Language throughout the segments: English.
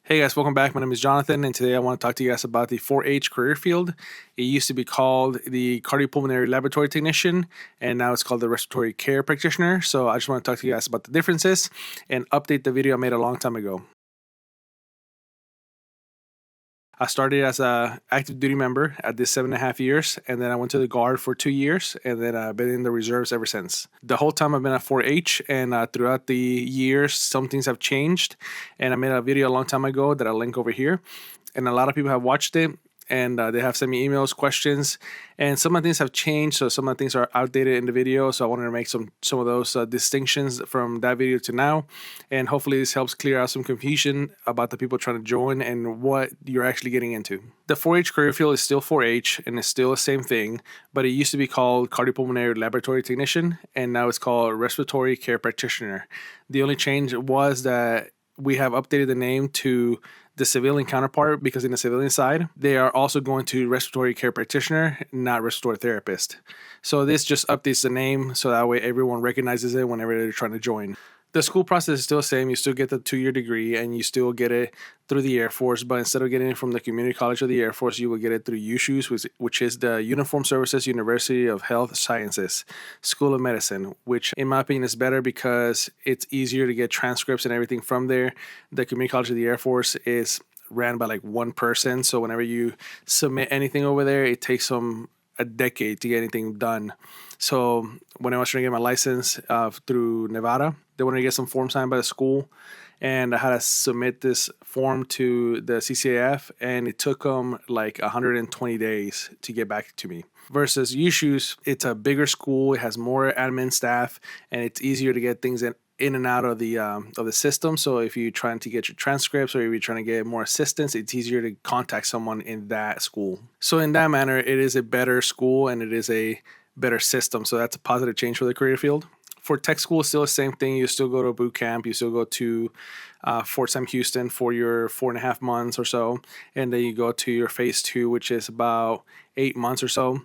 Hey guys, welcome back. My name is Jonathan, and today I want to talk to you guys about the 4-H career field. It used to be called the Cardiopulmonary Laboratory Technician, and now it's called the Respiratory Care Practitioner. So I just want to talk to you guys about the differences and update the video I made a long time ago. I started as a active duty member at this 7.5 years, and then I went to the Guard for 2 years, and then I've been in the reserves ever since. The whole time I've been at 4-H, and throughout the years, some things have changed, and I made a video a long time ago that I'll link over here, and a lot of people have watched it, and they have sent me emails, questions, and some of the things have changed, so some of the things are outdated in the video, so I wanted to make some of those distinctions from that video to now, and hopefully this helps clear out some confusion about the people trying to join and what you're actually getting into. The 4-H career field is still 4-H, and it's still the same thing, but it used to be called Cardiopulmonary Laboratory Technician, and now it's called Respiratory Care Practitioner. The only change was that we have updated the name to the civilian counterpart, because in the civilian side, they are also going to respiratory care practitioner, not respiratory therapist. So this just updates the name so that way everyone recognizes it whenever they're trying to join. The school process is still the same. You still get the 2-year degree, and you still get it through the Air Force, but instead of getting it from the community college of the Air Force, you will get it through USUS, which is the Uniformed Services University of Health Sciences School of Medicine, which in my opinion is better because it's easier to get transcripts and everything from there. The community college of the Air Force is ran by like one person, so whenever you submit anything over there, it takes a decade to get anything done. So when I was trying to get my license through Nevada, they wanted to get some form signed by the school, and I had to submit this form to the CCAF, and it took them like 120 days to get back to me. Versus USUS, it's a bigger school, it has more admin staff, and it's easier to get things in and out of the system. So if you're trying to get your transcripts or if you're trying to get more assistance, it's easier to contact someone in that school. So in that manner, it is a better school and it is a better system. So that's a positive change for the career field. For tech school, it's still the same thing. You still go to a boot camp. You still go to Fort Sam Houston for your 4.5 months or so. And then you go to your phase 2, which is about 8 months or so.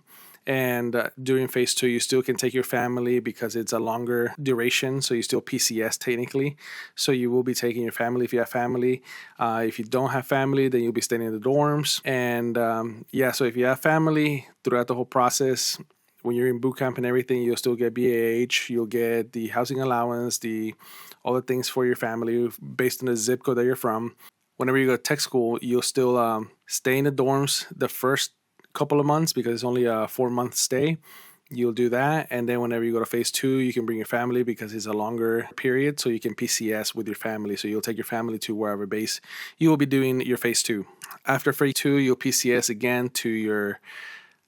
And during phase 2, you still can take your family because it's a longer duration. So you still PCS technically. So you will be taking your family if you have family. If you don't have family, then you'll be staying in the dorms. And so if you have family throughout the whole process, when you're in boot camp and everything, you'll still get BAH. You'll get the housing allowance, all the things for your family based on the zip code that you're from. Whenever you go to tech school, you'll still stay in the dorms the first couple of months because it's only a 4-month stay. You'll do that, and then whenever you go to phase 2, you can bring your family because it's a longer period, so you can PCS with your family. So you'll take your family to wherever base you will be doing your phase 2. After phase 2, you'll PCS again to your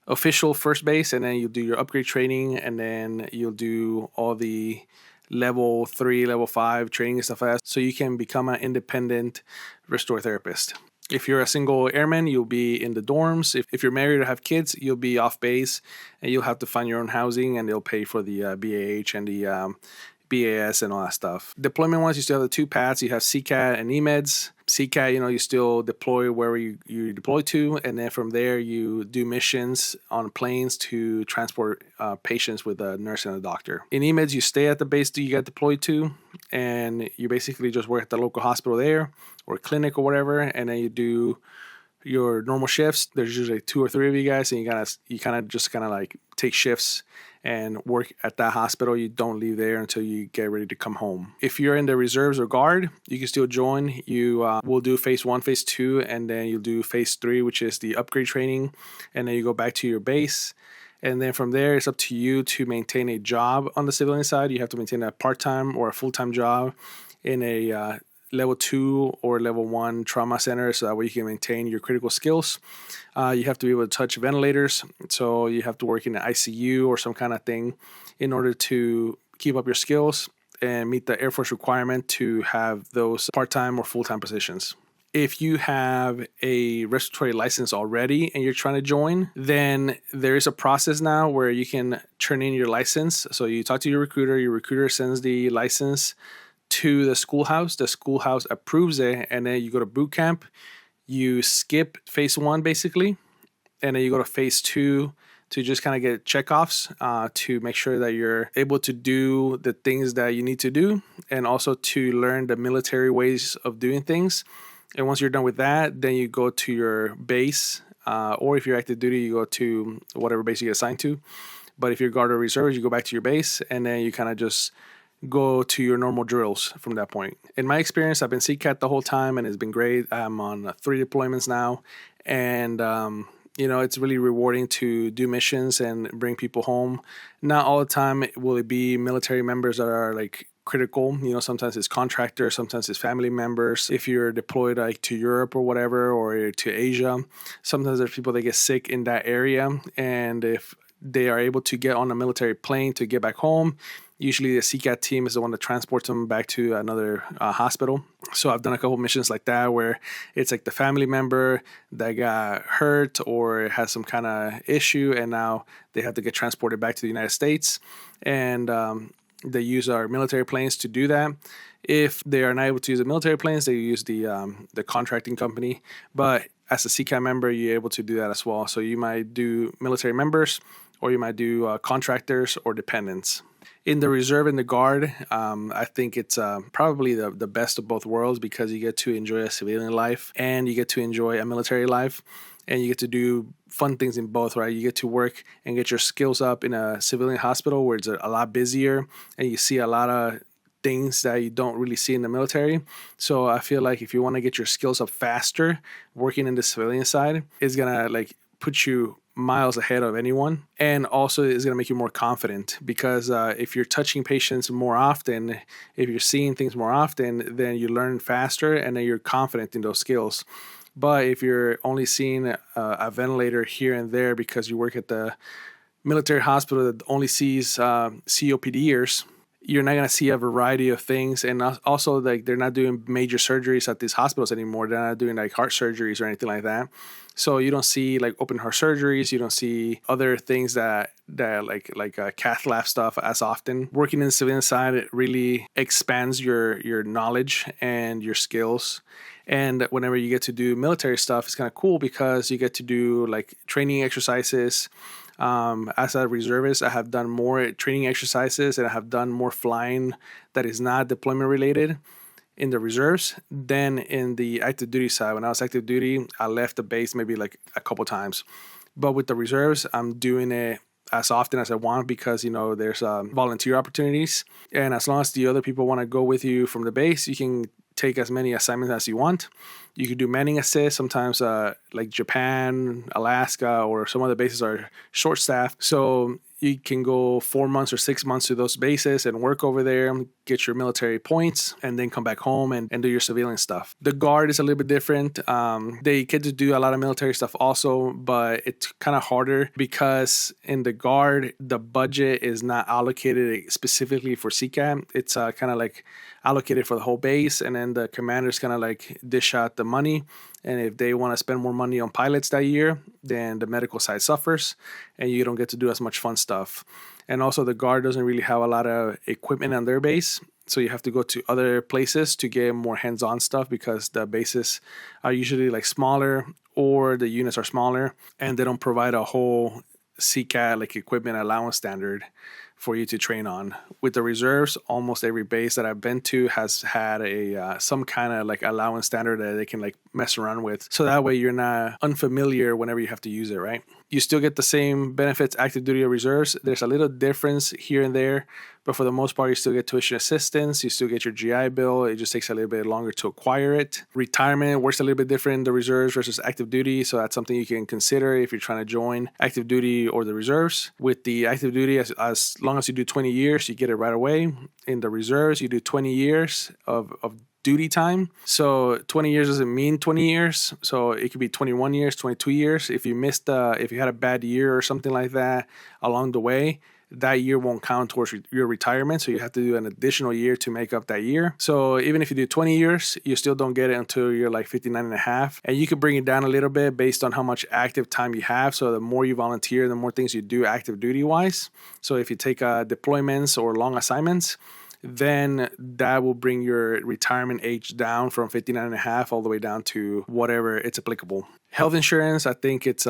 official first base, and then you'll do your upgrade training, and then you'll do all the level 3, level 5 training and stuff like that, so you can become an independent restore therapist. If you're a single airman, you'll be in the dorms. If you're married or have kids, you'll be off base, and you'll have to find your own housing, and they'll pay for the BAH and the BAS and all that stuff. Deployment wise, you still have the 2 paths. You have CCAT and EMEDS. CCAT, you still deploy wherever you deploy to, and then from there you do missions on planes to transport patients with a nurse and a doctor. In EMEDS, you stay at the base that you got deployed to, and you basically just work at the local hospital there or clinic or whatever, and then you do your normal shifts. There's usually 2 or 3 of you guys, and you kind of like take shifts and work at that hospital. You don't leave there until you get ready to come home. If you're in the reserves or guard, you can still join. You will do phase 1, phase 2, and then you'll do phase 3, which is the upgrade training, and then you go back to your base. And then from there, it's up to you to maintain a job on the civilian side. You have to maintain a part-time or a full-time job in a level 2 or level 1 trauma center, so that way you can maintain your critical skills. You have to be able to touch ventilators, so you have to work in the ICU or some kind of thing in order to keep up your skills and meet the Air Force requirement to have those part-time or full-time positions. If you have a respiratory license already and you're trying to join, then there is a process now where you can turn in your license. So you talk to your recruiter sends the license to the schoolhouse approves it, and then you go to boot camp. You skip phase 1 basically, and then you go to phase 2 to just kind of get checkoffs to make sure that you're able to do the things that you need to do, and also to learn the military ways of doing things. And once you're done with that, then you go to your base, or if you're active duty, you go to whatever base you get assigned to. But if you're guard or reserve, you go back to your base, and then you kind of just go to your normal drills from that point. In my experience, I've been CCAT the whole time, and it's been great. I'm on 3 deployments now, and it's really rewarding to do missions and bring people home. Not all the time will it be military members that are like critical. Sometimes it's contractors, sometimes it's family members. If you're deployed like to Europe or whatever, or to Asia, sometimes there's people that get sick in that area, and if they are able to get on a military plane to get back home, usually the CCAT team is the one that transports them back to another hospital. So I've done a couple missions like that where it's like the family member that got hurt or has some kind of issue, and now they have to get transported back to the United States. And they use our military planes to do that. If they are not able to use the military planes, they use the contracting company. But as a CCAT member, you're able to do that as well. So you might do military members, or you might do contractors or dependents. In the reserve and the guard, I think it's probably the best of both worlds, because you get to enjoy a civilian life and you get to enjoy a military life, and you get to do fun things in both, right? You get to work and get your skills up in a civilian hospital where it's a lot busier, and you see a lot of things that you don't really see in the military. So I feel like if you want to get your skills up faster, working in the civilian side is gonna like put you miles ahead of anyone, and also is going to make you more confident, because if you're touching patients more often, if you're seeing things more often, then you learn faster, and then you're confident in those skills. But if you're only seeing a ventilator here and there because you work at the military hospital that only sees COPDers, you're not going to see a variety of things. And also, like, they're not doing major surgeries at these hospitals anymore. They're not doing like heart surgeries or anything like that. So you don't see like open heart surgeries. You don't see other things that like cath lab stuff as often. Working in the civilian side, it really expands your knowledge and your skills. And whenever you get to do military stuff, it's kind of cool because you get to do like training exercises. As a reservist, I have done more training exercises, and I have done more flying that is not deployment related in the reserves than in the active duty side. When I was active duty, I left the base maybe like a couple times. But with the reserves, I'm doing it as often as I want, because there's volunteer opportunities, and as long as the other people want to go with you from the base, you can take as many assignments as you want. You can do manning assist. Sometimes like Japan, Alaska, or some other bases are short staffed. So you can go 4 months or 6 months to those bases and work over there, get your military points, and then come back home and do your civilian stuff. The guard is a little bit different. They get to do a lot of military stuff also, but it's kind of harder because in the guard, the budget is not allocated specifically for CCAT. It's kind of like allocated for the whole base, and then the commanders kind of like dish out the money. And if they want to spend more money on pilots that year, then the medical side suffers and you don't get to do as much fun stuff. And also the guard doesn't really have a lot of equipment on their base. So you have to go to other places to get more hands-on stuff, because the bases are usually like smaller, or the units are smaller, and they don't provide a whole CCAT like equipment allowance standard for you to train on. With the reserves, almost every base that I've been to has had a some kind of like allowance standard that they can like mess around with. So that way you're not unfamiliar whenever you have to use it, right? You still get the same benefits, active duty or reserves. There's a little difference here and there, but for the most part, you still get tuition assistance. You still get your GI Bill. It just takes a little bit longer to acquire it. Retirement works a little bit different in the reserves versus active duty. So that's something you can consider if you're trying to join active duty or the reserves. With the active duty, as long as you do 20 years, you get it right away. In the reserves, you do 20 years of duty time. So 20 years doesn't mean 20 years. So it could be 21 years, 22 years. If you if you had a bad year or something like that along the way, that year won't count towards your retirement. So you have to do an additional year to make up that year. So even if you do 20 years, you still don't get it until you're like 59 and a half. And you can bring it down a little bit based on how much active time you have. So the more you volunteer, the more things you do active duty wise. So if you take deployments or long assignments, then that will bring your retirement age down from 59 and a half all the way down to whatever it's applicable. Health insurance, I think it's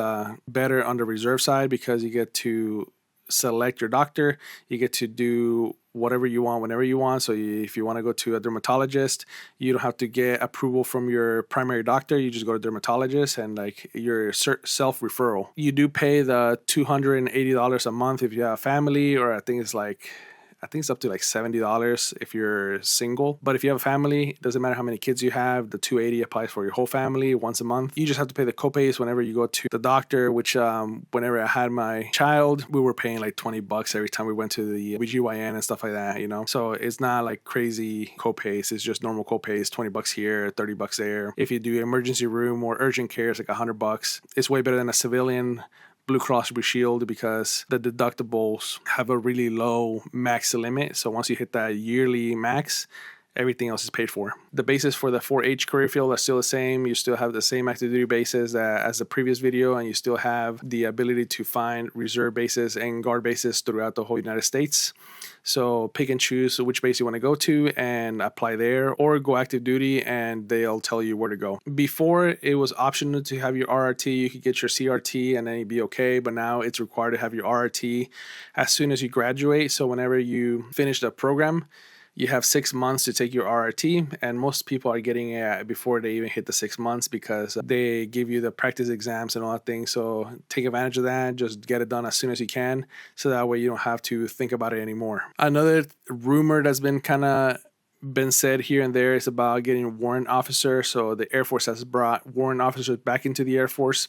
better on the reserve side, because you get to select your doctor. You get to do whatever you want whenever you want. So if you want to go to a dermatologist, you don't have to get approval from your primary doctor. You just go to dermatologist and like your self referral. You do pay the $280 a month if you have a family, or I think it's up to like $70 if you're single. But if you have a family, it doesn't matter how many kids you have. The $280 applies for your whole family once a month. You just have to pay the copays whenever you go to the doctor, which whenever I had my child, we were paying like $20 every time we went to the OBGYN and stuff like that, you know? So it's not like crazy copays. It's just normal copays, $20 here, $30 there. If you do emergency room or urgent care, it's like $100. It's way better than a civilian Blue Cross Blue Shield because the deductibles have a really low max limit. So once you hit that yearly max, everything else is paid for. The basis for the 4-H career field are still the same. You still have the same active duty bases as the previous video, and you still have the ability to find reserve bases and guard bases throughout the whole United States. So pick and choose which base you want to go to and apply there, or go active duty and they'll tell you where to go. Before, it was optional to have your RRT. You could get your CRT and then you'd be okay, but now it's required to have your RRT as soon as you graduate. So whenever you finish the program, you have 6 months to take your RRT, and most people are getting it before they even hit the 6 months because they give you the practice exams and all that thing. So take advantage of that. Just get it done as soon as you can, so that way you don't have to think about it anymore. Another rumor that's been said here and there is about getting a warrant officer. So the Air Force has brought warrant officers back into the Air Force,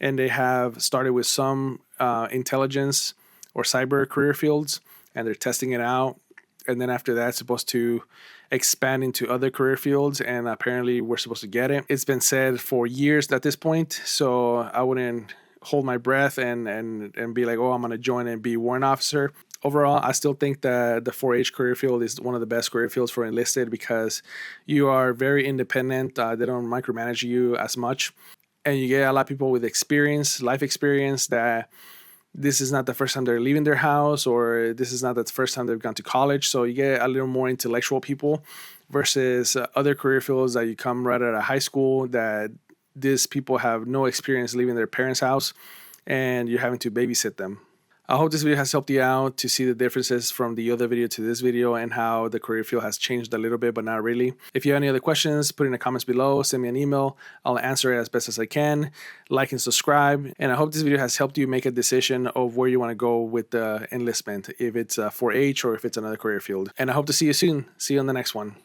and they have started with some intelligence or cyber career fields, and they're testing it out. And then after that, it's supposed to expand into other career fields, and apparently we're supposed to get it. It's been said for years at this point, so I wouldn't hold my breath and be like, oh, I'm going to join and be warrant officer. Overall, I still think that the 4-H career field is one of the best career fields for enlisted because you are very independent. They don't micromanage you as much, and you get a lot of people with experience, life experience, that this is not the first time they're leaving their house, or this is not the first time they've gone to college. So you get a little more intellectual people versus other career fields that you come right out of high school, that these people have no experience leaving their parents' house and you're having to babysit them. I hope this video has helped you out to see the differences from the other video to this video and how the career field has changed a little bit, but not really. If you have any other questions, put in the comments below, send me an email. I'll answer it as best as I can. Like and subscribe. And I hope this video has helped you make a decision of where you want to go with the enlistment, if it's 4-H or if it's another career field. And I hope to see you soon. See you on the next one.